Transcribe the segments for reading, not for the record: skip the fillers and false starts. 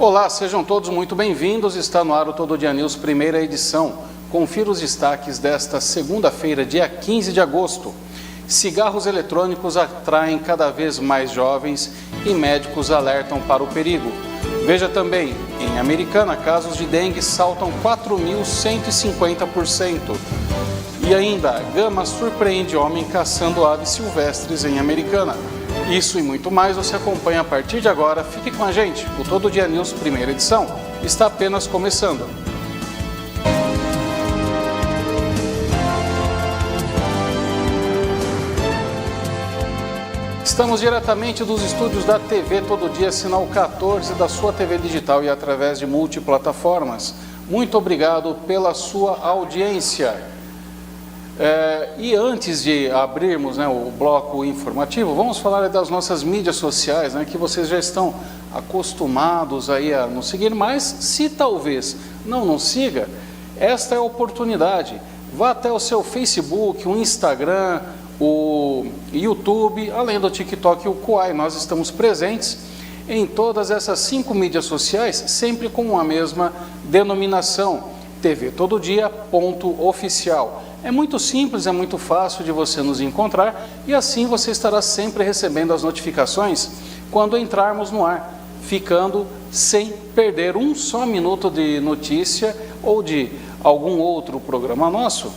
Olá, sejam todos muito bem-vindos. Está no ar o Todo Dia News, primeira edição. Confira os destaques desta segunda-feira, dia 15 de agosto. Cigarros eletrônicos atraem cada vez mais jovens e médicos alertam para o perigo. Veja também, em Americana, casos de dengue saltam 4.150%. E ainda, Gama surpreende homem caçando aves silvestres em Americana. Isso e muito mais você acompanha a partir de agora. Fique com a gente. O Todo Dia News, primeira edição, está apenas começando. Estamos diretamente dos estúdios da TV Todo Dia, sinal 14 da sua TV digital e através de multiplataformas. Muito obrigado pela sua audiência. E antes de abrirmos o bloco informativo, vamos falar das nossas mídias sociais, que vocês já estão acostumados aí a nos seguir, mas se talvez não nos siga, esta é a oportunidade. Vá até o seu Facebook, o Instagram, o YouTube, além do TikTok e o Kuai. Nós estamos presentes em todas essas 5 mídias sociais, sempre com a mesma denominação, tvtododia.oficial. É muito simples, é muito fácil de você nos encontrar e assim você estará sempre recebendo as notificações quando entrarmos no ar, ficando sem perder um só minuto de notícia ou de algum outro programa nosso,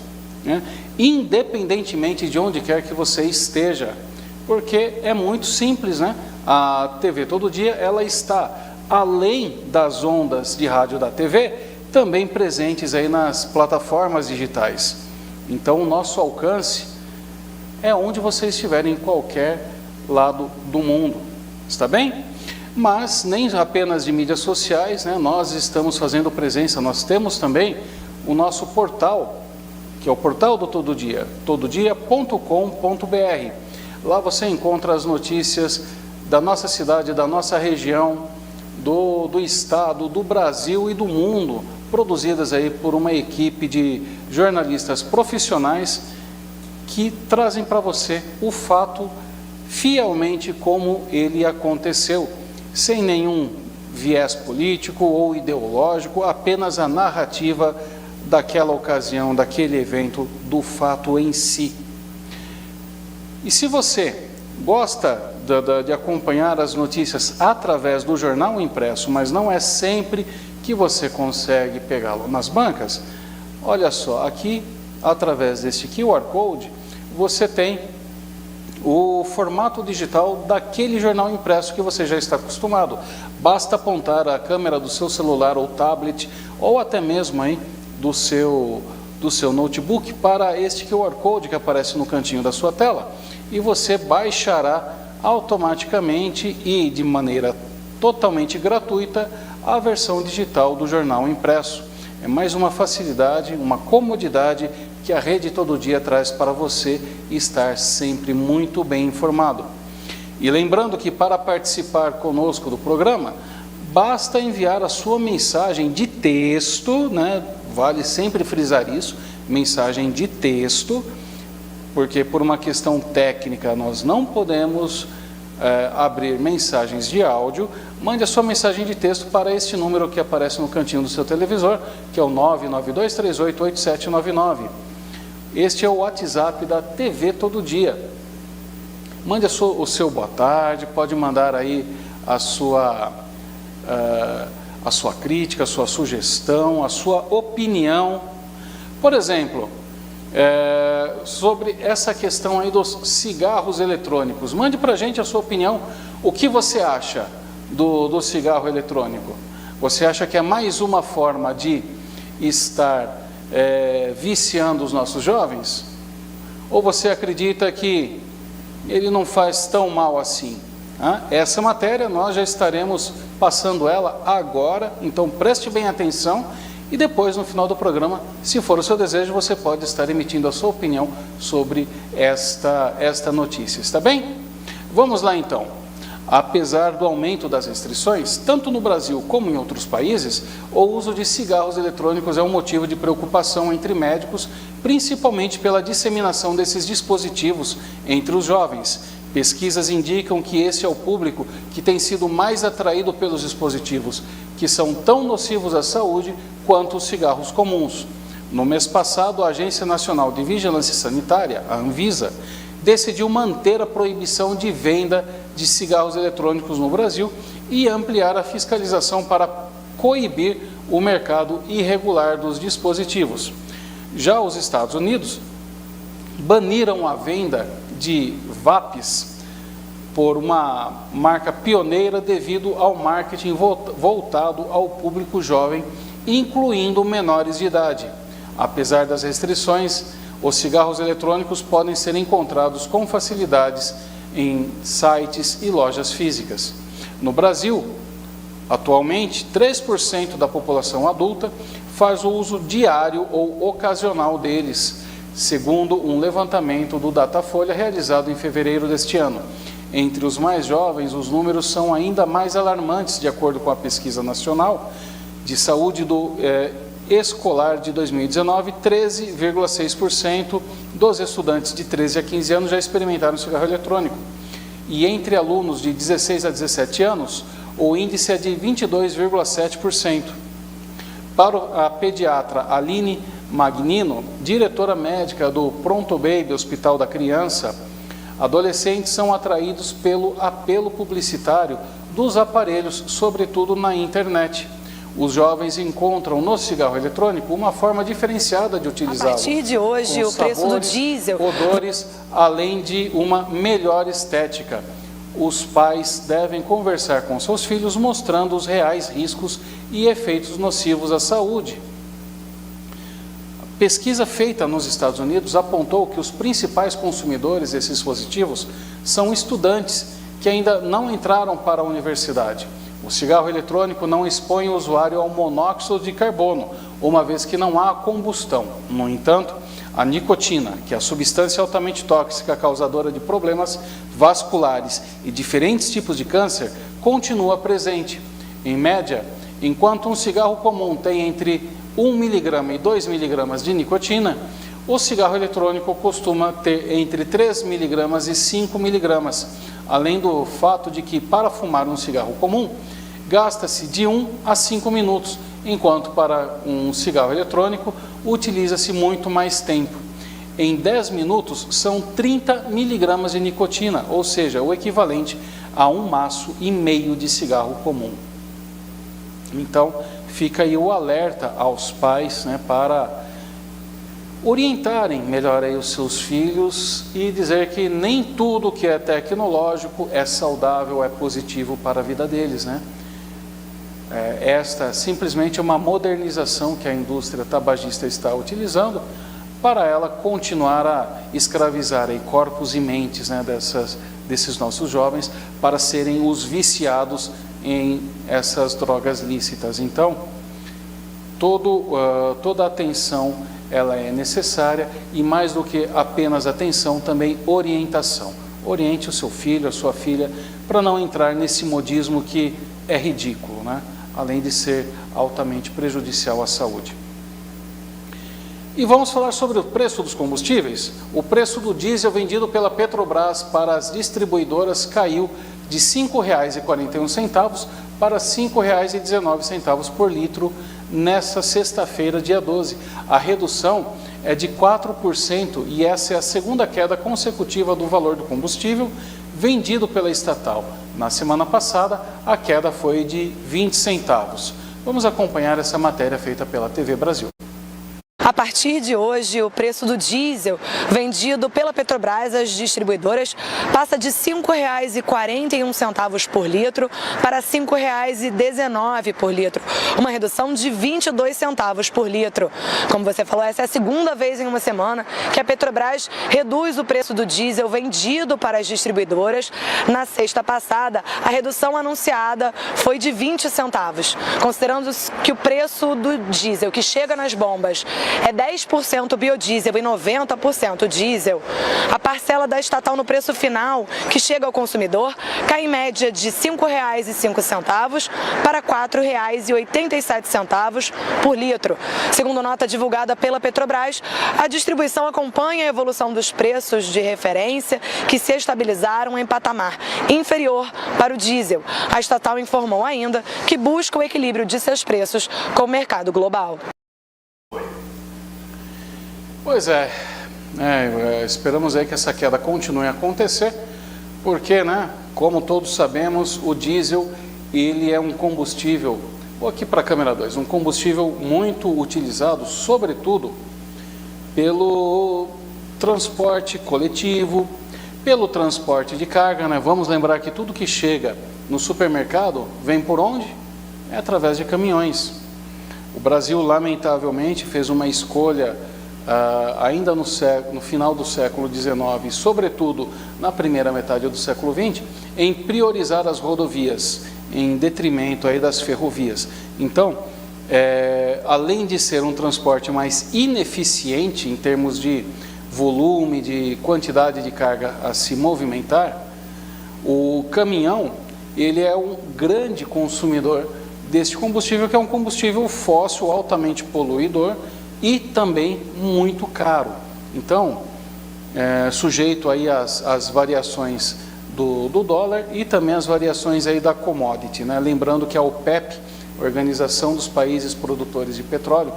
independentemente de onde quer que você esteja, porque é muito simples, A TV Todo Dia, ela está além das ondas de rádio da TV, também presentes aí nas plataformas digitais. Então, o nosso alcance é onde você estiver, em qualquer lado do mundo, está bem? Mas nem apenas de mídias sociais, nós estamos fazendo presença, nós temos também o nosso portal, que é o portal do Todo Dia, tododia.com.br. Lá você encontra as notícias da nossa cidade, da nossa região, do estado, do Brasil e do mundo, produzidas aí por uma equipe de jornalistas profissionais que trazem para você o fato fielmente como ele aconteceu, sem nenhum viés político ou ideológico, apenas a narrativa daquela ocasião, daquele evento, do fato em si. E se você gosta de acompanhar as notícias através do jornal impresso, mas não é sempre que você consegue pegá-lo nas bancas, olha só, aqui, através deste QR Code, você tem o formato digital daquele jornal impresso que você já está acostumado. Basta apontar a câmera do seu celular ou tablet, ou até mesmo aí do seu notebook para este QR Code que aparece no cantinho da sua tela, e você baixará automaticamente e de maneira totalmente gratuita a versão digital do jornal impresso. É mais uma facilidade, uma comodidade que a Rede Todo Dia traz para você estar sempre muito bem informado. E lembrando que para participar conosco do programa, basta enviar a sua mensagem de texto, vale sempre frisar isso, mensagem de texto, porque por uma questão técnica nós não podemos abrir mensagens de áudio. Mande a sua mensagem de texto para este número que aparece no cantinho do seu televisor, que é o 992388799. Este é o WhatsApp da TV Todo Dia. Mande o seu boa tarde, pode mandar aí a sua crítica, a sua sugestão, a sua opinião. Por exemplo, sobre essa questão aí dos cigarros eletrônicos. Mande para a gente a sua opinião. O que você acha do cigarro eletrônico? Você acha que é mais uma forma de estar viciando os nossos jovens? Ou você acredita que ele não faz tão mal assim? Essa matéria nós já estaremos passando ela agora, então preste bem atenção. E depois, no final do programa, se for o seu desejo, você pode estar emitindo a sua opinião sobre esta notícia, está bem? Vamos lá então. Apesar do aumento das restrições, tanto no Brasil como em outros países, o uso de cigarros eletrônicos é um motivo de preocupação entre médicos, principalmente pela disseminação desses dispositivos entre os jovens, Pesquisas indicam que esse é o público que tem sido mais atraído pelos dispositivos, que são tão nocivos à saúde quanto os cigarros comuns. No mês passado, a Agência Nacional de Vigilância Sanitária, a Anvisa, decidiu manter a proibição de venda de cigarros eletrônicos no Brasil e ampliar a fiscalização para coibir o mercado irregular dos dispositivos. Já os Estados Unidos baniram a venda de vapes por uma marca pioneira devido ao marketing voltado ao público jovem, incluindo menores de idade. Apesar das restrições, os cigarros eletrônicos podem ser encontrados com facilidades em sites e lojas físicas. No Brasil, atualmente, 3% da população adulta faz o uso diário ou ocasional deles, segundo um levantamento do Datafolha realizado em fevereiro deste ano. Entre os mais jovens, os números são ainda mais alarmantes, de acordo com a Pesquisa Nacional de Saúde Escolar de 2019, 13,6% dos estudantes de 13 a 15 anos já experimentaram cigarro eletrônico. E entre alunos de 16 a 17 anos, o índice é de 22,7%. Para a pediatra Aline Magnino, diretora médica do Pronto Baby Hospital da Criança, adolescentes são atraídos pelo apelo publicitário dos aparelhos, sobretudo na internet. Os jovens encontram no cigarro eletrônico uma forma diferenciada de utilizá-lo. A partir de hoje, o preço do diesel, odores, além de uma melhor estética. Os pais devem conversar com seus filhos mostrando os reais riscos e efeitos nocivos à saúde. Pesquisa feita nos Estados Unidos apontou que os principais consumidores desses dispositivos são estudantes que ainda não entraram para a universidade. O cigarro eletrônico não expõe o usuário ao monóxido de carbono, uma vez que não há combustão. No entanto, a nicotina, que é a substância altamente tóxica causadora de problemas vasculares e diferentes tipos de câncer, continua presente. Em média, enquanto um cigarro comum tem entre 1 mg e 2 mg de nicotina, o cigarro eletrônico costuma ter entre 3 mg e 5 mg, além do fato de que para fumar um cigarro comum, gasta-se de 1 a 5 minutos, enquanto para um cigarro eletrônico utiliza-se muito mais tempo. Em 10 minutos são 30 mg de nicotina, ou seja, o equivalente a 1,5 maço de cigarro comum. Então, fica aí o alerta aos pais, para orientarem melhor aí os seus filhos e dizer que nem tudo que é tecnológico é saudável, é positivo para a vida deles, Esta simplesmente é uma modernização que a indústria tabagista está utilizando para ela continuar a escravizar aí corpos e mentes, desses nossos jovens para serem os viciados em essas drogas lícitas. Então, toda atenção ela é necessária e mais do que apenas atenção, também orientação. Oriente o seu filho, a sua filha, para não entrar nesse modismo que é ridículo, além de ser altamente prejudicial à saúde. E vamos falar sobre o preço dos combustíveis. O preço do diesel vendido pela Petrobras para as distribuidoras caiu de R$ 5,41 para R$ 5,19 por litro nesta sexta-feira, dia 12. A redução é de 4% e essa é a segunda queda consecutiva do valor do combustível vendido pela estatal. Na semana passada, a queda foi de 20 centavos. Vamos acompanhar essa matéria feita pela TV Brasil. A partir de hoje, o preço do diesel vendido pela Petrobras às distribuidoras passa de R$ 5,41 por litro para R$ 5,19 por litro, uma redução de 22 centavos por litro. Como você falou, essa é a segunda vez em uma semana que a Petrobras reduz o preço do diesel vendido para as distribuidoras. Na sexta passada, a redução anunciada foi de 20 centavos. Considerando que o preço do diesel que chega nas bombas é 10% biodiesel e 90% diesel, a parcela da estatal no preço final, que chega ao consumidor, cai em média de R$ 5,05 para R$ 4,87 por litro. Segundo nota divulgada pela Petrobras, a distribuição acompanha a evolução dos preços de referência, que se estabilizaram em patamar inferior para o diesel. A estatal informou ainda que busca o equilíbrio de seus preços com o mercado global. Pois é, esperamos aí que essa queda continue a acontecer, porque, como todos sabemos, o diesel, ele é um combustível, vou aqui para a câmera 2, um combustível muito utilizado, sobretudo, pelo transporte coletivo, pelo transporte de carga, Vamos lembrar que tudo que chega no supermercado vem por onde? É através de caminhões. O Brasil, lamentavelmente, fez uma escolha ainda no final do século XIX, e sobretudo na primeira metade do século XX, em priorizar as rodovias, em detrimento aí das ferrovias. Então, além de ser um transporte mais ineficiente em termos de volume, de quantidade de carga a se movimentar, o caminhão, ele é um grande consumidor deste combustível, que é um combustível fóssil altamente poluidor e também muito caro. Então, sujeito aí às variações do dólar e também as variações aí da commodity, Lembrando que a OPEP, Organização dos Países Produtores de Petróleo,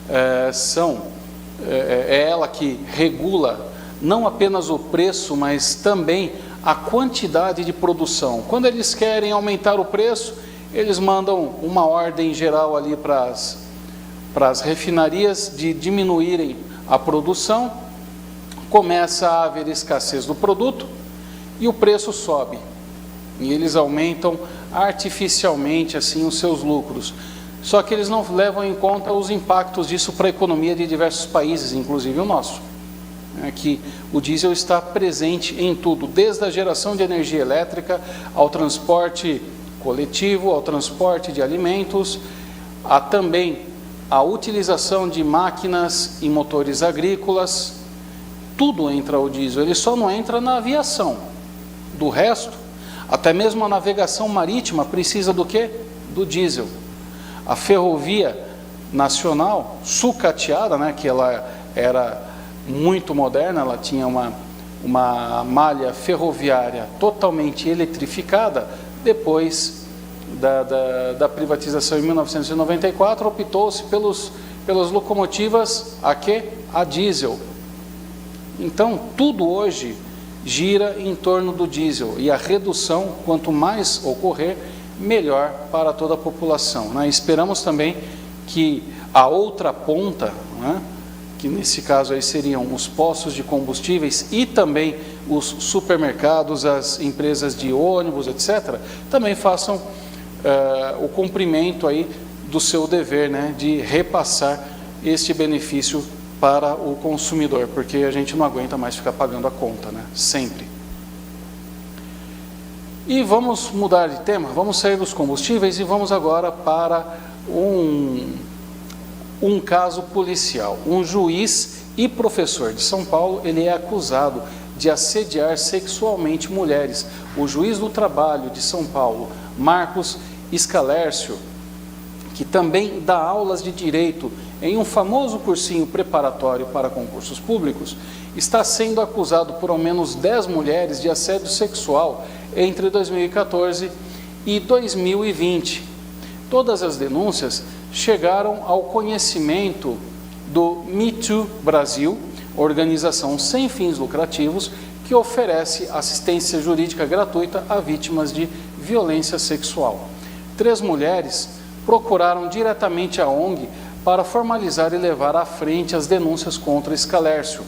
é ela que regula não apenas o preço, mas também a quantidade de produção. Quando eles querem aumentar o preço, eles mandam uma ordem geral ali para as refinarias de diminuírem a produção, começa a haver escassez do produto e o preço sobe. E eles aumentam artificialmente assim os seus lucros. Só que eles não levam em conta os impactos disso para a economia de diversos países, inclusive o nosso. Que o diesel está presente em tudo, desde a geração de energia elétrica, ao transporte coletivo, ao transporte de alimentos, a também a utilização de máquinas e motores agrícolas. Tudo entra o diesel, ele só não entra na aviação. Do resto, até mesmo a navegação marítima precisa do quê? Do diesel. A ferrovia nacional sucateada, que ela era muito moderna, ela tinha uma malha ferroviária totalmente eletrificada. Depois da privatização em 1994, optou-se pelas locomotivas a diesel. Então, tudo hoje gira em torno do diesel, e a redução, quanto mais ocorrer, melhor para toda a população. Esperamos também que a outra ponta, que nesse caso aí seriam os postos de combustíveis e também os supermercados, as empresas de ônibus, etc., também façam o cumprimento aí do seu dever, de repassar este benefício para o consumidor, porque a gente não aguenta mais ficar pagando a conta, sempre. E vamos mudar de tema, vamos sair dos combustíveis e vamos agora para um caso policial. Um juiz e professor de São Paulo, ele é acusado de assediar sexualmente mulheres. O juiz do trabalho de São Paulo, Marcos Scalércio, que também dá aulas de direito em um famoso cursinho preparatório para concursos públicos, está sendo acusado por ao menos 10 mulheres de assédio sexual entre 2014 e 2020. Todas as denúncias chegaram ao conhecimento do Me Too Brasil, organização sem fins lucrativos que oferece assistência jurídica gratuita a vítimas de violência sexual. 3 mulheres procuraram diretamente a ONG para formalizar e levar à frente as denúncias contra Scalércio.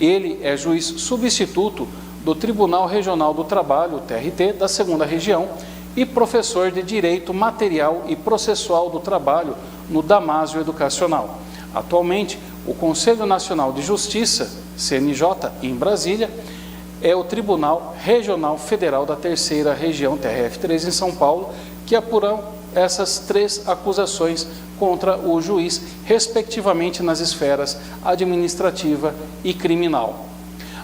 Ele é juiz substituto do Tribunal Regional do Trabalho, TRT, da 2ª Região, e professor de Direito Material e Processual do Trabalho no Damásio Educacional. Atualmente, o Conselho Nacional de Justiça, CNJ, em Brasília, é o Tribunal Regional Federal da 3ª Região, TRF3, em São Paulo, que apuram essas 3 acusações contra o juiz, respectivamente nas esferas administrativa e criminal.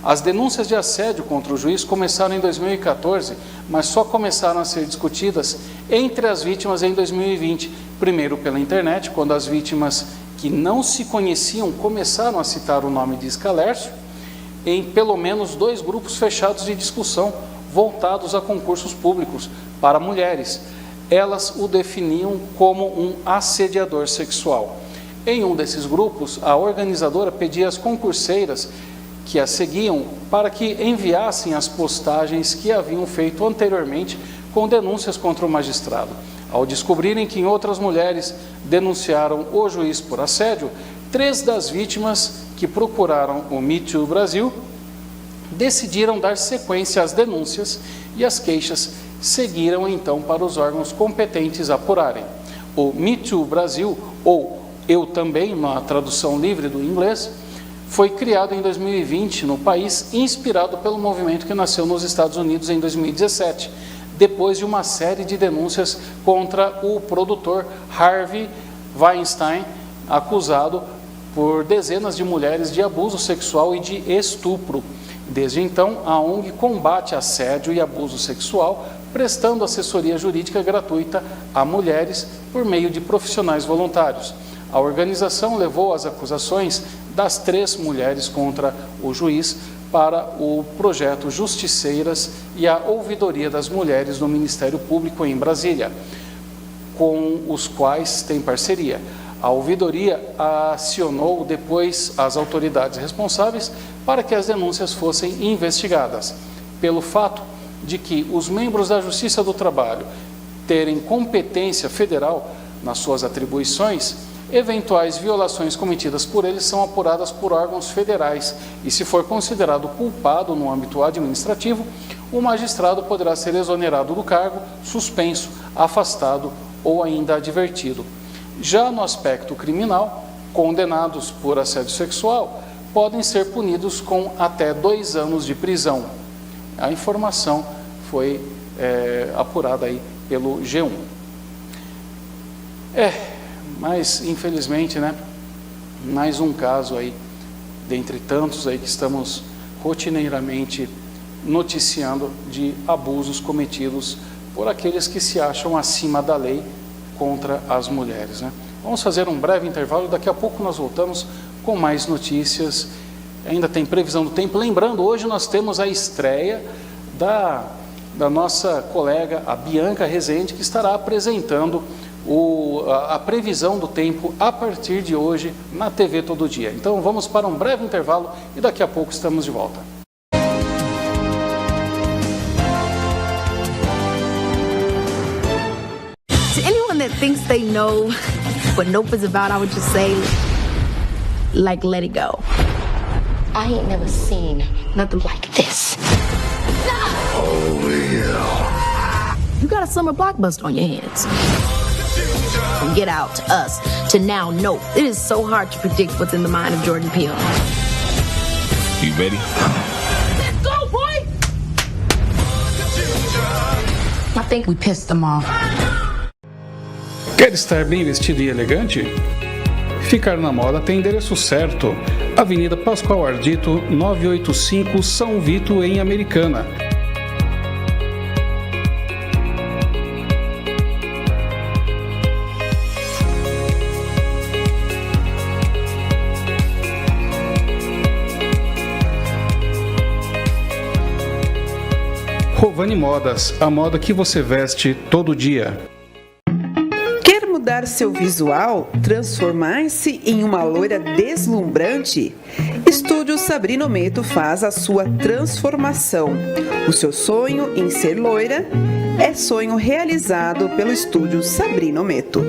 As denúncias de assédio contra o juiz começaram em 2014, mas só começaram a ser discutidas entre as vítimas em 2020, primeiro pela internet, quando as vítimas que não se conheciam começaram a citar o nome de Scalércio, em pelo menos 2 grupos fechados de discussão voltados a concursos públicos para mulheres. Elas o definiam como um assediador sexual. Em um desses grupos, a organizadora pedia às concurseiras que a seguiam para que enviassem as postagens que haviam feito anteriormente com denúncias contra o magistrado. Ao descobrirem que outras mulheres denunciaram o juiz por assédio, 3 das vítimas que procuraram o Me Too Brasil decidiram dar sequência às denúncias e as queixas seguiram então para os órgãos competentes apurarem. O Me Too Brasil, ou Eu Também, na tradução livre do inglês, foi criado em 2020 no país, inspirado pelo movimento que nasceu nos Estados Unidos em 2017, depois de uma série de denúncias contra o produtor Harvey Weinstein, acusado por dezenas de mulheres de abuso sexual e de estupro. Desde então, a ONG combate assédio e abuso sexual, prestando assessoria jurídica gratuita a mulheres por meio de profissionais voluntários. A organização levou as acusações das 3 mulheres contra o juiz para o projeto Justiceiras e a Ouvidoria das Mulheres no Ministério Público em Brasília, com os quais tem parceria. A ouvidoria acionou depois as autoridades responsáveis para que as denúncias fossem investigadas. Pelo fato de que os membros da Justiça do Trabalho terem competência federal nas suas atribuições, eventuais violações cometidas por eles são apuradas por órgãos federais e, se for considerado culpado no âmbito administrativo, o magistrado poderá ser exonerado do cargo, suspenso, afastado ou ainda advertido. Já no aspecto criminal, condenados por assédio sexual podem ser punidos com até 2 anos de prisão. A informação foi apurada aí pelo G1. Mas infelizmente, né, mais um caso aí, dentre tantos aí que estamos rotineiramente noticiando de abusos cometidos por aqueles que se acham acima da lei contra as mulheres, né? Vamos fazer um breve intervalo, daqui a pouco nós voltamos com mais notícias. Ainda tem previsão do tempo. Lembrando, hoje nós temos a estreia da nossa colega, a Bianca Rezende, que estará apresentando a previsão do tempo a partir de hoje na TV Todo Dia. Então vamos para um breve intervalo e daqui a pouco estamos de volta. To anyone that thinks they know what Nope is about, I would just say, like, let it go. I ain't never seen nothing like this. Oh, yeah. You got a summer blockbuster on your hands. From Get Out to Us to now Nope. It is so hard to predict what's in the mind of Jordan Peele. You ready? Let's go, boy! I think we pissed them off. Quer estar bem vestido e elegante? Ficar na moda tem endereço certo. Avenida Pascoal Ardito, 985, São Vito, em Americana. Rovani Modas, a moda que você veste todo dia. Quer mudar seu visual? Transformar-se em uma loira deslumbrante? Estúdio Sabrina Ometo faz a sua transformação. O seu sonho em ser loira é sonho realizado pelo Estúdio Sabrina Ometo.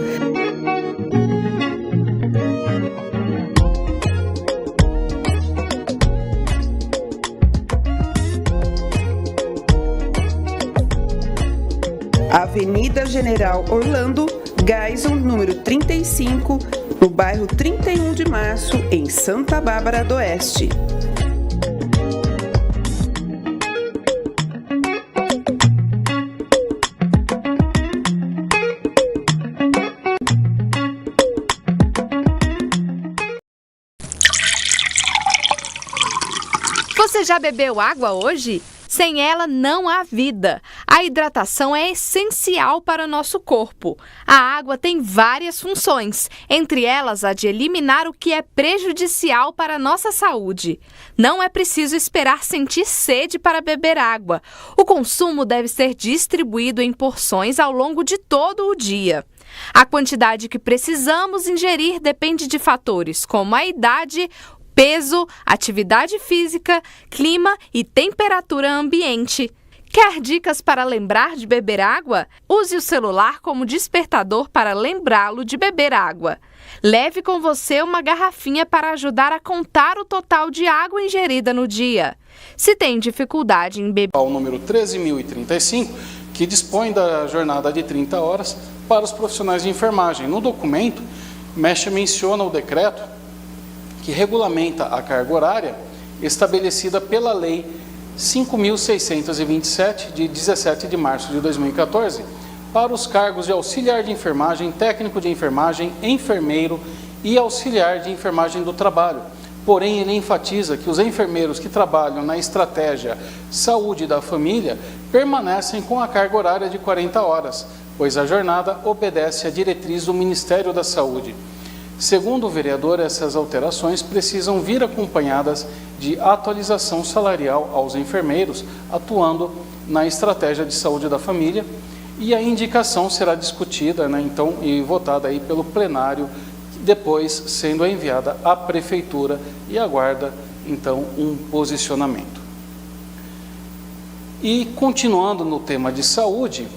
Avenida General Orlando, Gaison, número 35, no bairro 31 de Março, em Santa Bárbara do Oeste. Você já bebeu água hoje? Sem ela não há vida. A hidratação é essencial para o nosso corpo. A água tem várias funções, entre elas a de eliminar o que é prejudicial para a nossa saúde. Não é preciso esperar sentir sede para beber água. O consumo deve ser distribuído em porções ao longo de todo o dia. A quantidade que precisamos ingerir depende de fatores como a idade, peso, atividade física, clima e temperatura ambiente. Quer dicas para lembrar de beber água? Use o celular como despertador para lembrá-lo de beber água. Leve com você uma garrafinha para ajudar a contar o total de água ingerida no dia. Se tem dificuldade em beber... O número 13.035, que dispõe da jornada de 30 horas para os profissionais de enfermagem. No documento, menciona o decreto que regulamenta a carga horária estabelecida pela Lei 5.627, de 17 de março de 2014, para os cargos de auxiliar de enfermagem, técnico de enfermagem, enfermeiro e auxiliar de enfermagem do trabalho. Porém, ele enfatiza que os enfermeiros que trabalham na estratégia Saúde da Família permanecem com a carga horária de 40 horas, pois a jornada obedece à diretriz do Ministério da Saúde. Segundo o vereador, essas alterações precisam vir acompanhadas de atualização salarial aos enfermeiros atuando na estratégia de saúde da família, e a indicação será discutida, então, e votada aí pelo plenário, depois sendo enviada à prefeitura e aguarda então um posicionamento. E continuando no tema de saúde,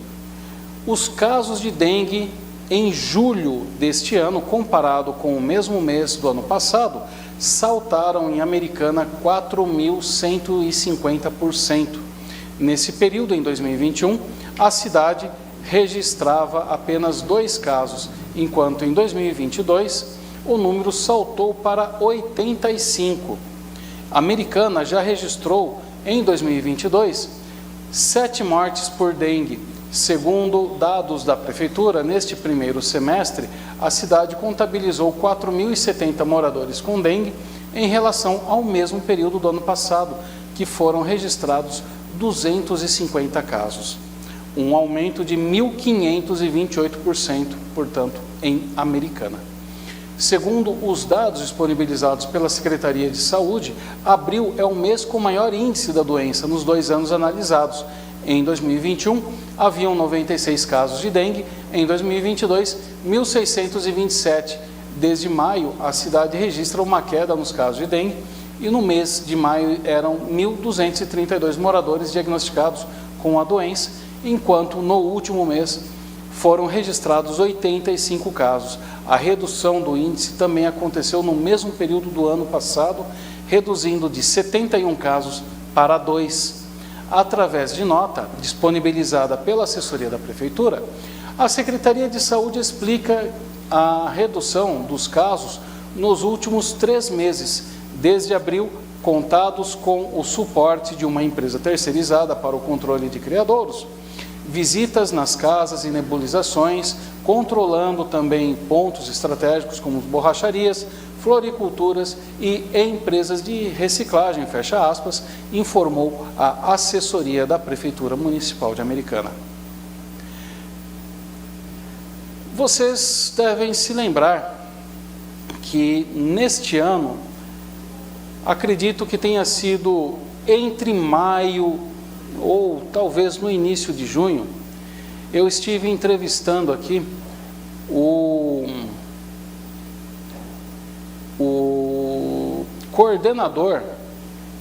os casos de dengue em julho deste ano, comparado com o mesmo mês do ano passado, saltaram em Americana 4.150%. Nesse período, em 2021, a cidade registrava apenas 2 casos, enquanto em 2022 o número saltou para 85. Americana já registrou, em 2022, 7 mortes por dengue. Segundo dados da Prefeitura, neste primeiro semestre, a cidade contabilizou 4.070 moradores com dengue em relação ao mesmo período do ano passado, que foram registrados 250 casos. Um aumento de 1.528%, portanto, em Americana. Segundo os dados disponibilizados pela Secretaria de Saúde, abril é o mês com maior índice da doença nos 2 anos analisados. Em 2021, haviam 96 casos de dengue, em 2022, 1.627. Desde maio, a cidade registra uma queda nos casos de dengue e no mês de maio eram 1.232 moradores diagnosticados com a doença, enquanto no último mês foram registrados 85 casos. A redução do índice também aconteceu no mesmo período do ano passado, reduzindo de 71 casos para 2. Através de nota disponibilizada pela assessoria da Prefeitura, a Secretaria de Saúde explica a redução dos casos nos últimos 3 meses, desde abril, contados com o suporte de uma empresa terceirizada para o controle de criadouros, visitas nas casas e nebulizações, controlando também pontos estratégicos como borracharias, floriculturas e empresas de reciclagem, fecha aspas, informou a assessoria da Prefeitura Municipal de Americana. Vocês devem se lembrar que neste ano, acredito que tenha sido entre maio ou talvez no início de junho, eu estive entrevistando aqui o coordenador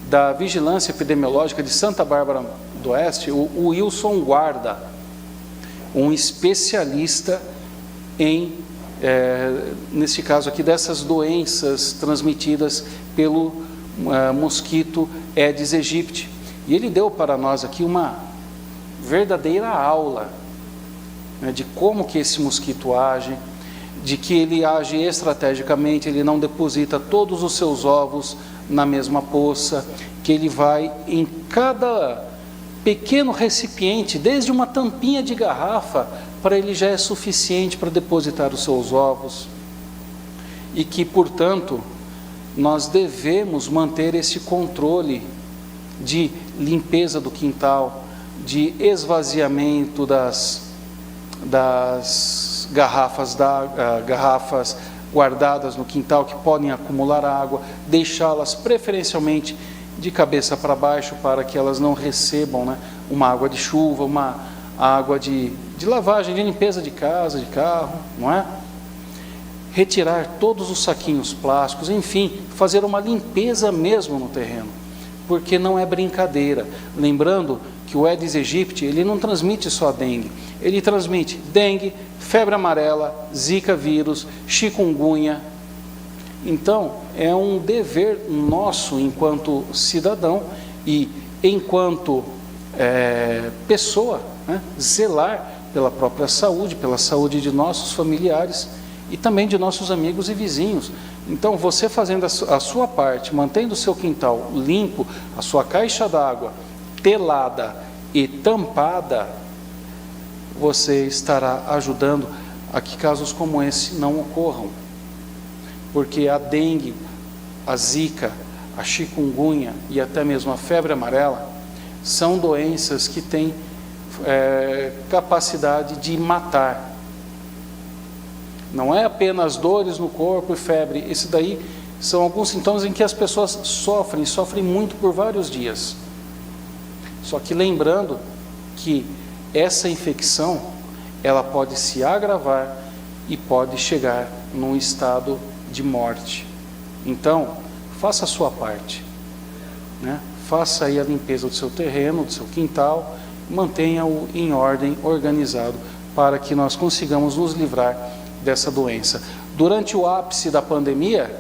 da Vigilância Epidemiológica de Santa Bárbara do Oeste, o Wilson Guarda, um especialista neste caso aqui, dessas doenças transmitidas pelo mosquito Aedes aegypti. E ele deu para nós aqui uma verdadeira aula, de como que esse mosquito age, de que ele age estrategicamente, ele não deposita todos os seus ovos na mesma poça, que ele vai em cada pequeno recipiente, desde uma tampinha de garrafa, para ele já é suficiente para depositar os seus ovos. E que, portanto, nós devemos manter esse controle de limpeza do quintal, de esvaziamento das garrafas guardadas no quintal que podem acumular água, deixá-las preferencialmente de cabeça para baixo para que elas não recebam, né, uma água de chuva, uma água de lavagem, de limpeza de casa, de carro, não é? Retirar todos os saquinhos plásticos, enfim, fazer uma limpeza mesmo no terreno, porque não é brincadeira. Lembrando que o Aedes aegypti, ele não transmite só dengue, ele transmite dengue, febre amarela, zika vírus, chikungunya. Então, é um dever nosso enquanto cidadão e enquanto pessoa, né, zelar pela própria saúde, pela saúde de nossos familiares e também de nossos amigos e vizinhos. Então, você fazendo a sua parte, mantendo o seu quintal limpo, a sua caixa d'água telada e tampada, você estará ajudando a que casos como esse não ocorram. Porque a dengue, a zika, a chikungunya e até mesmo a febre amarela são doenças que têm capacidade de matar. Não é apenas dores no corpo e febre, esse daí são alguns sintomas em que as pessoas sofrem muito por vários dias. Só que lembrando que essa infecção, ela pode se agravar e pode chegar num estado de morte. Então, faça a sua parte, né? Faça aí a limpeza do seu terreno, do seu quintal, mantenha-o em ordem, organizado, para que nós consigamos nos livrar dessa doença. Durante o ápice da pandemia,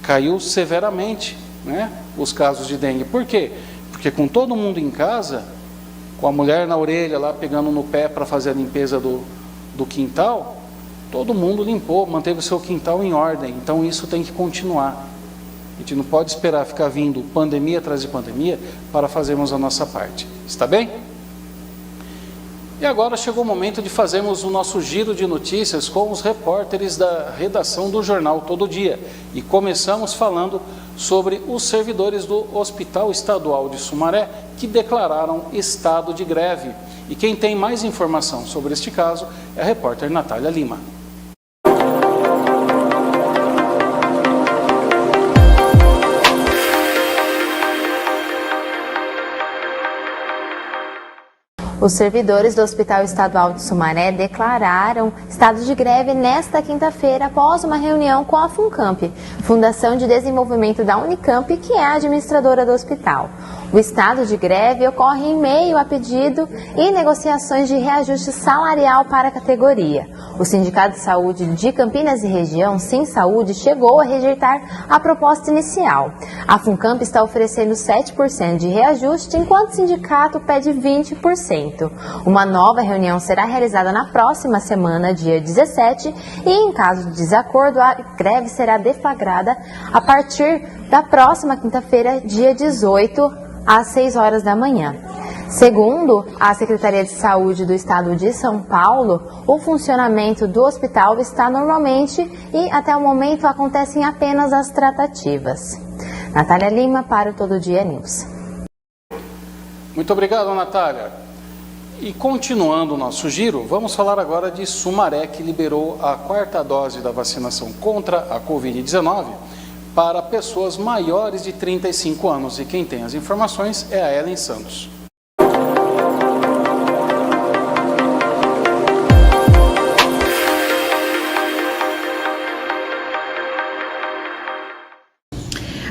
caiu severamente, né, os casos de dengue. Por quê? Porque com todo mundo em casa, com a mulher na orelha lá pegando no pé para fazer a limpeza do quintal, todo mundo limpou, manteve o seu quintal em ordem. Então isso tem que continuar. A gente não pode esperar ficar vindo pandemia atrás de pandemia para fazermos a nossa parte. Está bem? E agora chegou o momento de fazermos o nosso giro de notícias com os repórteres da redação do Jornal Todo Dia. E começamos falando sobre os servidores do Hospital Estadual de Sumaré que declararam estado de greve. E quem tem mais informação sobre este caso é a repórter Natália Lima. Os servidores do Hospital Estadual de Sumaré declararam estado de greve nesta quinta-feira após uma reunião com a FUNCAMP, Fundação de Desenvolvimento da Unicamp, que é a administradora do hospital. O estado de greve ocorre em meio a pedido e negociações de reajuste salarial para a categoria. O Sindicato de Saúde de Campinas e Região, Sim Saúde, chegou a rejeitar a proposta inicial. A FUNCAMP está oferecendo 7% de reajuste, enquanto o sindicato pede 20%. Uma nova reunião será realizada na próxima semana, dia 17, e em caso de desacordo, a greve será deflagrada a partir da próxima quinta-feira, dia 18, às 6 horas da manhã. Segundo a Secretaria de Saúde do Estado de São Paulo, o funcionamento do hospital está normalmente e até o momento acontecem apenas as tratativas. Natália Lima para o Todo Dia News. Muito obrigado, Natália. E continuando o nosso giro, vamos falar agora de Sumaré, que liberou a 4ª dose da vacinação contra a Covid-19 para pessoas maiores de 35 anos. E quem tem as informações é a Ellen Santos.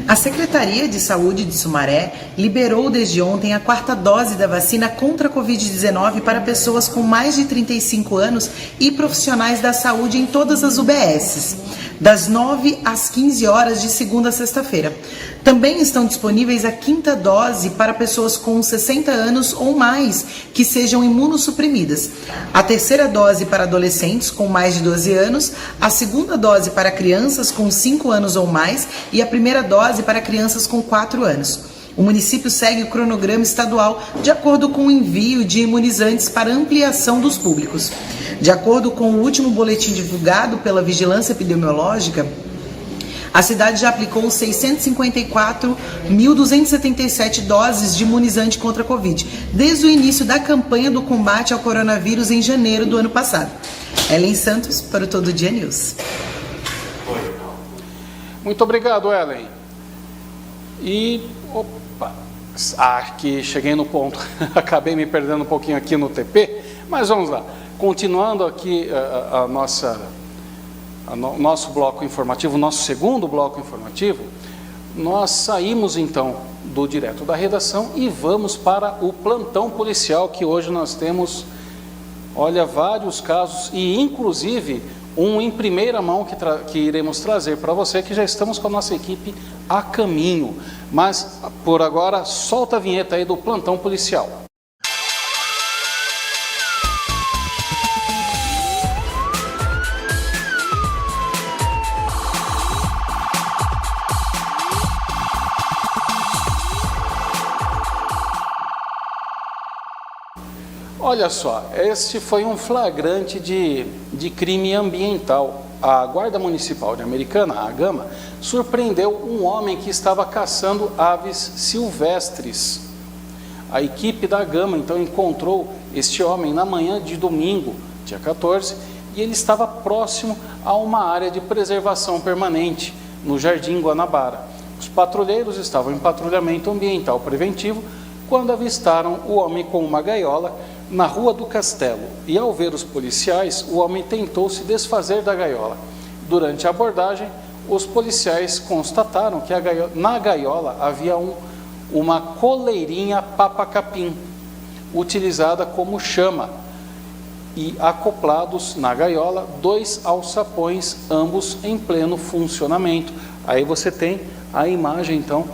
A Secretaria de Saúde de Sumaré liberou desde ontem a 4ª dose da vacina contra a Covid-19 para pessoas com mais de 35 anos e profissionais da saúde em todas as UBSs, das 9 às 15 horas de segunda a sexta-feira. Também estão disponíveis a 5ª dose para pessoas com 60 anos ou mais que sejam imunossuprimidas, a 3ª dose para adolescentes com mais de 12 anos, a 2ª dose para crianças com 5 anos ou mais e a 1ª dose para crianças com 4 anos. O município segue o cronograma estadual de acordo com o envio de imunizantes para ampliação dos públicos. De acordo com o último boletim divulgado pela Vigilância Epidemiológica, A cidade já aplicou 654.277 doses de imunizante contra a Covid, desde o início da campanha do combate ao coronavírus em janeiro do ano passado. Ellen Santos, para o Todo Dia News. Muito obrigado, Ellen. E, aqui cheguei no ponto, acabei me perdendo um pouquinho aqui no TP, mas vamos lá. Continuando aqui nosso bloco informativo, nosso segundo bloco informativo, nós saímos então do Direto da Redação e vamos para o plantão policial, que hoje nós temos, olha, vários casos e inclusive um em primeira mão que iremos trazer para você, que já estamos com a nossa equipe a caminho. Mas, por agora, solta a vinheta aí do plantão policial. Olha só, este foi um flagrante de crime ambiental. A Guarda Municipal de Americana, a Gama, surpreendeu um homem que estava caçando aves silvestres. A equipe da Gama, então, encontrou este homem na manhã de domingo, dia 14, e ele estava próximo a uma área de preservação permanente, no Jardim Guanabara. Os patrulheiros estavam em patrulhamento ambiental preventivo quando avistaram o homem com uma gaiola na Rua do Castelo, e ao ver os policiais, o homem tentou se desfazer da gaiola. Durante a abordagem, os policiais constataram que na gaiola havia uma coleirinha papa-capim, utilizada como chama, e acoplados na gaiola 2 alçapões, ambos em pleno funcionamento. Aí você tem a imagem, então,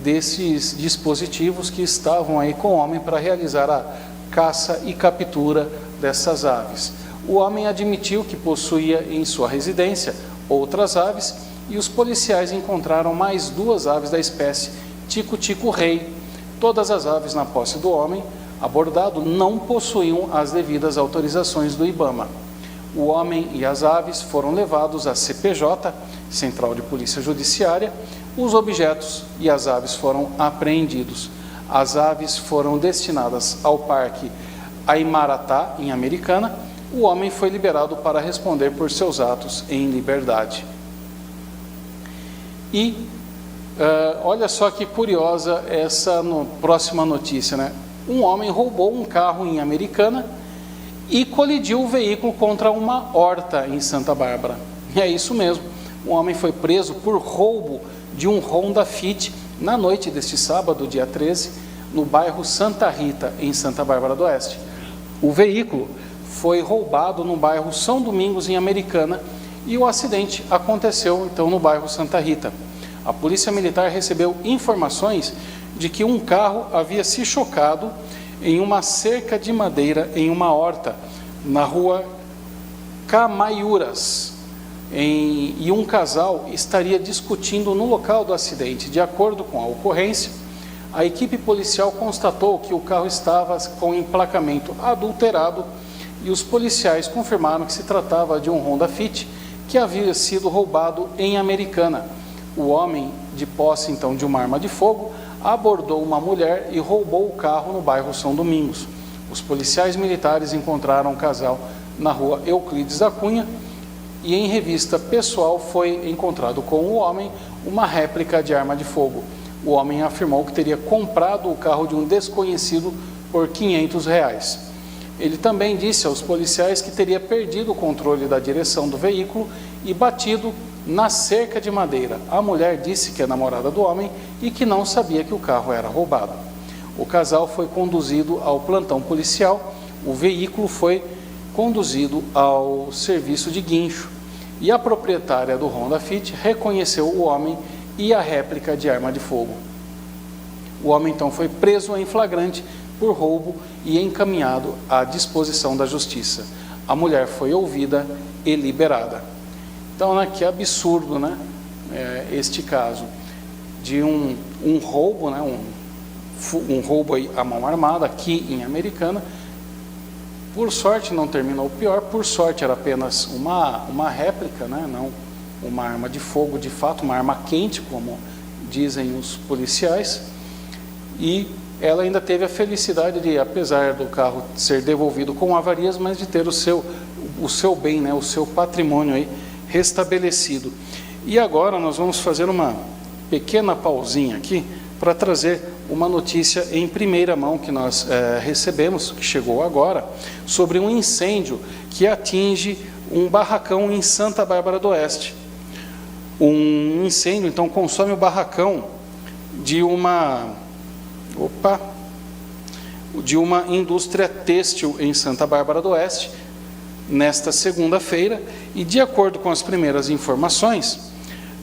desses dispositivos que estavam aí com o homem para realizar a caça e captura dessas aves. O homem admitiu que possuía em sua residência outras aves e os policiais encontraram mais 2 aves da espécie tico-tico-rei. Todas as aves na posse do homem abordado não possuíam as devidas autorizações do IBAMA. O homem e as aves foram levados à CPJ, Central de Polícia Judiciária. Os objetos e as aves foram apreendidos. As aves foram destinadas ao Parque Aimaratá, em Americana. O homem foi liberado para responder por seus atos em liberdade. E olha só que curiosa essa próxima notícia, né? Um homem roubou um carro em Americana e colidiu o veículo contra uma horta em Santa Bárbara. É isso mesmo. Um homem foi preso por roubo de um Honda Fit na noite deste sábado, dia 13, no bairro Santa Rita, em Santa Bárbara do Oeste. O veículo foi roubado no bairro São Domingos, em Americana, e o acidente aconteceu, então, no bairro Santa Rita. A Polícia Militar recebeu informações de que um carro havia se chocado em uma cerca de madeira em uma horta, na rua Camaiuras, e um casal estaria discutindo no local do acidente. De acordo com a ocorrência, a equipe policial constatou que o carro estava com emplacamento adulterado e os policiais confirmaram que se tratava de um Honda Fit que havia sido roubado em Americana. O homem, de posse então de uma arma de fogo, abordou uma mulher e roubou o carro no bairro São Domingos. Os policiais militares encontraram o casal na rua Euclides da Cunha e em revista pessoal foi encontrado com o homem uma réplica de arma de fogo. O homem afirmou que teria comprado o carro de um desconhecido por R$500. Ele também disse aos policiais que teria perdido o controle da direção do veículo e batido na cerca de madeira. A mulher disse que é namorada do homem e que não sabia que o carro era roubado. O casal foi conduzido ao plantão policial, o veículo foi conduzido ao serviço de guincho e a proprietária do Honda Fit reconheceu o homem e a réplica de arma de fogo. O homem então foi preso em flagrante por roubo e encaminhado à disposição da justiça. A mulher foi ouvida e liberada. Então, né, que absurdo, né? Este caso de um roubo, né? Um roubo aí à mão armada aqui em Americana. Por sorte não terminou pior, por sorte era apenas uma réplica, né? uma arma de fogo, de fato, uma arma quente, como dizem os policiais, e ela ainda teve a felicidade de, apesar do carro ser devolvido com avarias, mas de ter o seu bem, né, o seu patrimônio aí restabelecido. E agora nós vamos fazer uma pequena pausinha aqui para trazer uma notícia em primeira mão que nós recebemos, que chegou agora, sobre um incêndio que atinge um barracão em Santa Bárbara do Oeste. Um incêndio, então, consome o barracão de uma indústria têxtil em Santa Bárbara do Oeste, nesta segunda-feira, e de acordo com as primeiras informações,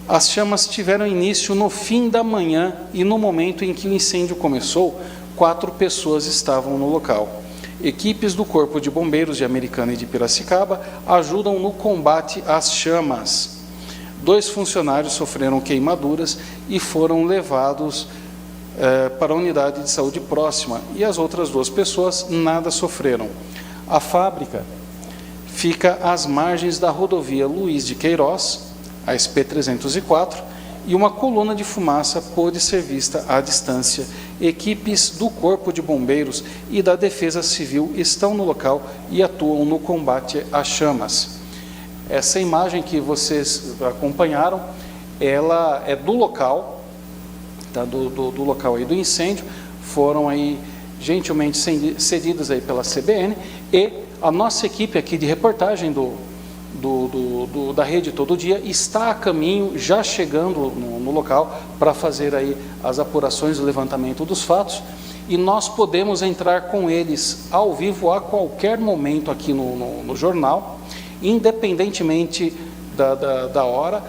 as chamas tiveram início no fim da manhã e no momento em que o incêndio começou, 4 pessoas estavam no local. Equipes do Corpo de Bombeiros de Americana e de Piracicaba ajudam no combate às chamas. 2 funcionários sofreram queimaduras e foram levados para a unidade de saúde próxima, e as outras 2 pessoas nada sofreram. A fábrica fica às margens da rodovia Luiz de Queiroz, a SP-304, e uma coluna de fumaça pôde ser vista à distância. Equipes do Corpo de Bombeiros e da Defesa Civil estão no local e atuam no combate às chamas. Essa imagem que vocês acompanharam, ela é do local, tá? do local aí do incêndio. Foram aí gentilmente cedidas aí pela CBN, e a nossa equipe aqui de reportagem da Rede Todo Dia está a caminho, já chegando no local, para fazer aí as apurações, o levantamento dos fatos, e nós podemos entrar com eles ao vivo a qualquer momento aqui no jornal, independentemente da hora,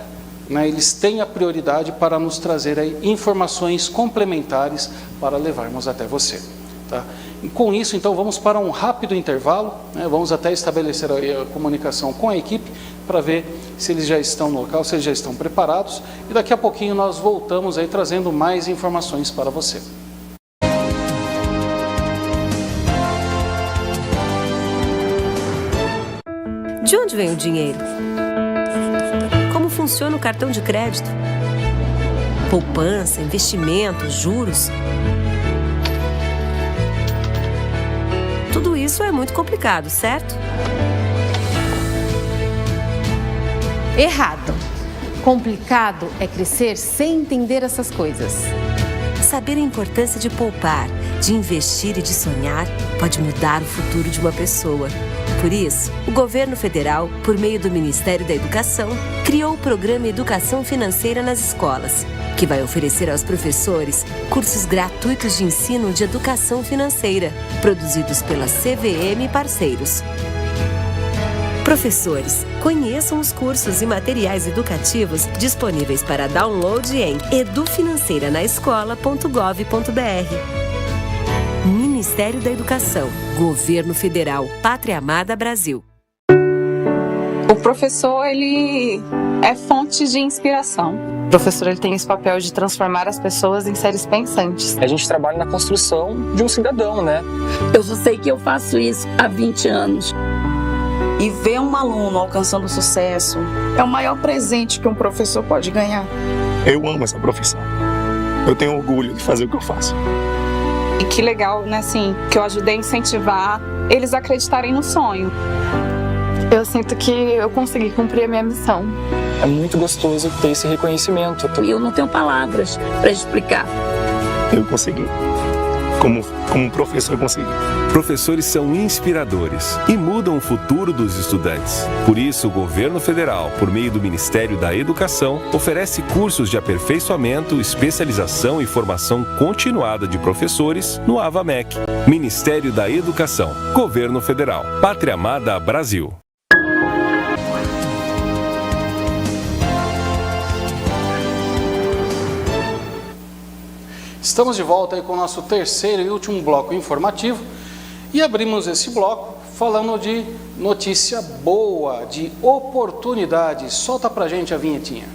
né? Eles têm a prioridade para nos trazer aí informações complementares para levarmos até você. Tá? E com isso, então, vamos para um rápido intervalo, né? Vamos até estabelecer a comunicação com a equipe para ver se eles já estão no local, se eles já estão preparados, e daqui a pouquinho nós voltamos aí trazendo mais informações para você. De onde vem o dinheiro? Como funciona o cartão de crédito? Poupança, investimentos, juros? Tudo isso é muito complicado, certo? Errado. Complicado é crescer sem entender essas coisas. Saber a importância de poupar, de investir e de sonhar pode mudar o futuro de uma pessoa. Por isso, o governo federal, por meio do Ministério da Educação, criou o programa Educação Financeira nas Escolas, que vai oferecer aos professores cursos gratuitos de ensino de educação financeira, produzidos pela CVM e parceiros. Professores, conheçam os cursos e materiais educativos disponíveis para download em edufinanceiranaescola.gov.br. Ministério da Educação, Governo Federal, Pátria Amada Brasil. O professor, ele é fonte de inspiração. O professor, ele tem esse papel de transformar as pessoas em seres pensantes. A gente trabalha na construção de um cidadão, né? Eu só sei que eu faço isso há 20 anos. E ver um aluno alcançando sucesso é o maior presente que um professor pode ganhar. Eu amo essa profissão. Eu tenho orgulho de fazer o que eu faço. E que legal, né, assim, que eu ajudei a incentivar eles a acreditarem no sonho. Eu sinto que eu consegui cumprir a minha missão. É muito gostoso ter esse reconhecimento. E eu não tenho palavras para explicar. Eu consegui. Como professor, consegui. Professores são inspiradores e mudam o futuro dos estudantes. Por isso, o Governo Federal, por meio do Ministério da Educação, oferece cursos de aperfeiçoamento, especialização e formação continuada de professores no AVAMEC. Ministério da Educação, Governo Federal, Pátria Amada Brasil. Estamos de volta aí com o nosso terceiro e último bloco informativo, e abrimos esse bloco falando de notícia boa, de oportunidade. Solta pra gente a vinhetinha.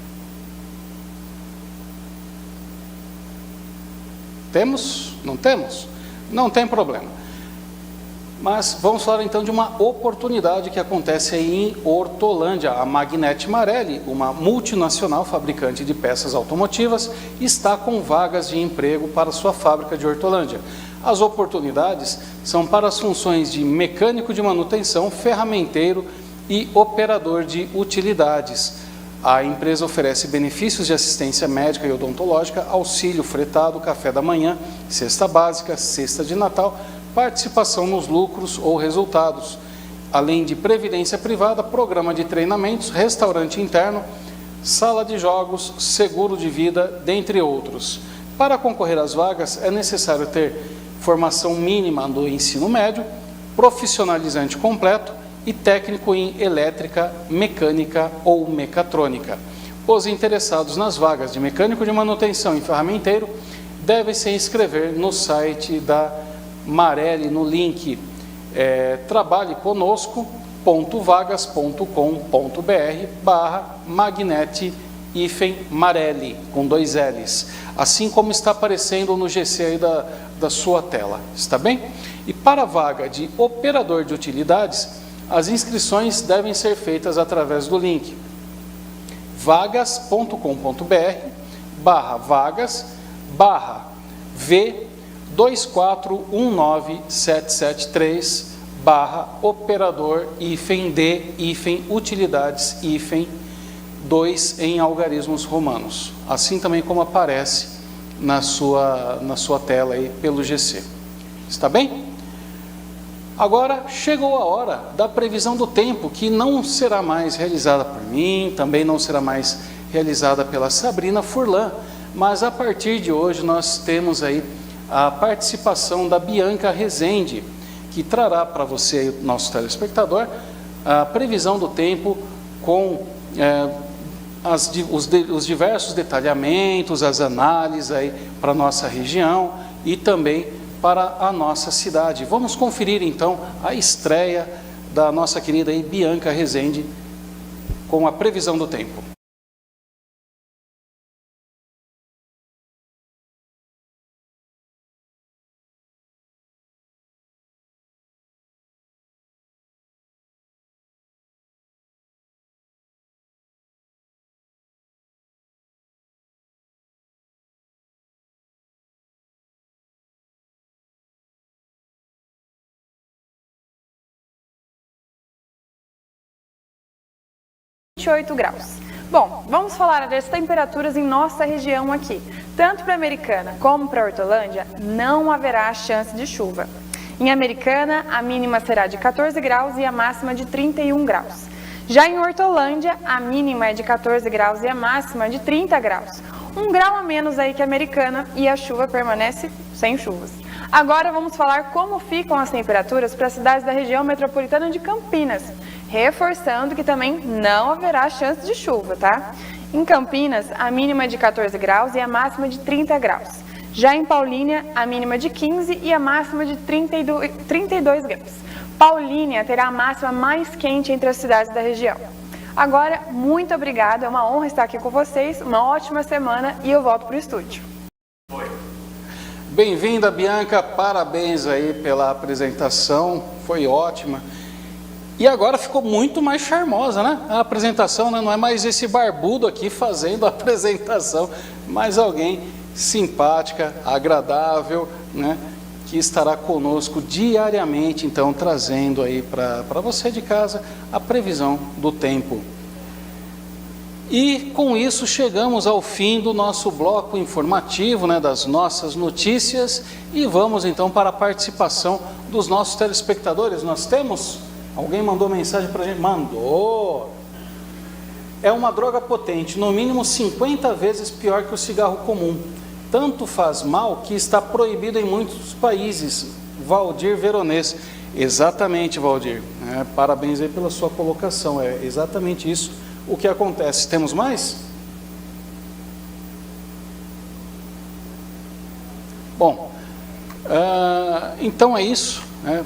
Temos? Não temos? Não tem problema. Mas vamos falar então de uma oportunidade que acontece aí em Hortolândia. A Magnete Marelli, uma multinacional fabricante de peças automotivas, está com vagas de emprego para sua fábrica de Hortolândia. As oportunidades são para as funções de mecânico de manutenção, ferramenteiro e operador de utilidades. A empresa oferece benefícios de assistência médica e odontológica, auxílio fretado, café da manhã, cesta básica, cesta de Natal, participação nos lucros ou resultados, além de previdência privada, programa de treinamentos, restaurante interno, sala de jogos, seguro de vida, dentre outros. Para concorrer às vagas, é necessário ter formação mínima do ensino médio, profissionalizante completo e técnico em elétrica, mecânica ou mecatrônica. Os interessados nas vagas de mecânico de manutenção e ferramenteiro devem se inscrever no site da Marelli, no link trabalheconosco.vagas.com.br/magnete-marelli, com 2 L's, assim como está aparecendo no GC aí da sua tela, está bem? E para a vaga de operador de utilidades, as inscrições devem ser feitas através do link vagas/V2419773/operador-D-utilidades-2 em algarismos romanos, assim também como aparece na sua tela aí pelo GC. Está bem? Agora chegou a hora da previsão do tempo, que não será mais realizada por mim, também não será mais realizada pela Sabrina Furlan, mas a partir de hoje nós temos aí a participação da Bianca Rezende, que trará para você, nosso telespectador, a previsão do tempo com os diversos detalhamentos, as análises aí para a nossa região e também para a nossa cidade. Vamos conferir então a estreia da nossa querida aí, Bianca Rezende com a previsão do tempo. graus. Bom, vamos falar das temperaturas em nossa região aqui. Tanto para Americana como para Hortolândia, não haverá chance de chuva. Em Americana, a mínima será de 14 graus e a máxima de 31 graus. Já em Hortolândia, a mínima é de 14 graus e a máxima de 30 graus. 1 grau a menos aí que a Americana e a chuva permanece sem chuvas. Agora vamos falar como ficam as temperaturas para as cidades da região metropolitana de Campinas, reforçando que também não haverá chance de chuva, tá? Em Campinas, a mínima é de 14 graus e a máxima de 30 graus. Já em Paulínia, a mínima de 15 e a máxima de 32 graus. Paulínia terá a máxima mais quente entre as cidades da região. Agora, muito obrigada, é uma honra estar aqui com vocês, uma ótima semana e eu volto para o estúdio. Bem-vinda, Bianca, parabéns aí pela apresentação, foi ótima. E agora ficou muito mais charmosa, né? A apresentação, né? Não é mais esse barbudo aqui fazendo a apresentação, mas alguém simpática, agradável, né? Que estará conosco diariamente, então, trazendo aí para você de casa a previsão do tempo. E com isso chegamos ao fim do nosso bloco informativo, né, das nossas notícias, e vamos então para a participação dos nossos telespectadores. Nós temos? Alguém mandou mensagem para a gente? Mandou! É uma droga potente, no mínimo 50 vezes pior que o cigarro comum. Tanto faz mal que está proibido em muitos países. Valdir Veronês. Exatamente, Valdir. Parabéns aí pela sua colocação. É exatamente isso o que acontece. Temos mais? Bom, então é isso, né?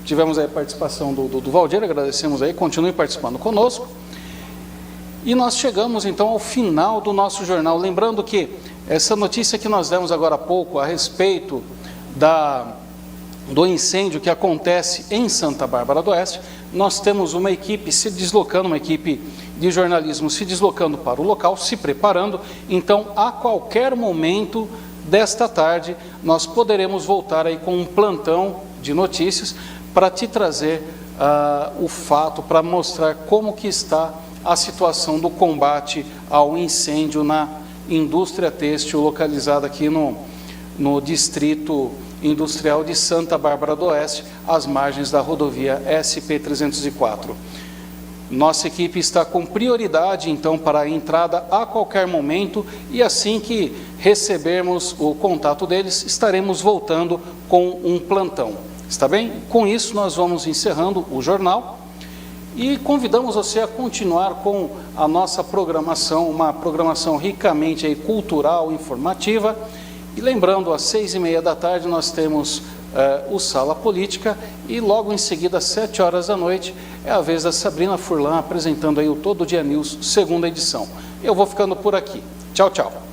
Tivemos aí a participação do Valdir, agradecemos aí, continue participando conosco. E nós chegamos então ao final do nosso jornal. Lembrando que essa notícia que nós demos agora há pouco a respeito do incêndio que acontece em Santa Bárbara do Oeste, nós temos uma equipe se deslocando, uma equipe de jornalismo se deslocando para o local, se preparando. Então, a qualquer momento desta tarde, nós poderemos voltar aí com um plantão de notícias para te trazer o fato, para mostrar como que está a situação do combate ao incêndio na indústria têxtil localizada aqui no distrito industrial de Santa Bárbara do Oeste, às margens da rodovia SP-304. Nossa equipe está com prioridade, então, para a entrada a qualquer momento, e assim que recebermos o contato deles, estaremos voltando com um plantão. Está bem? Com isso, nós vamos encerrando o jornal e convidamos você a continuar com a nossa programação, uma programação ricamente aí, cultural, informativa. E lembrando, às 6h30 da tarde, nós temos o Sala Política, e logo em seguida, às 7 horas da noite, é a vez da Sabrina Furlan apresentando aí o Todo Dia News, segunda edição. Eu vou ficando por aqui. Tchau, tchau.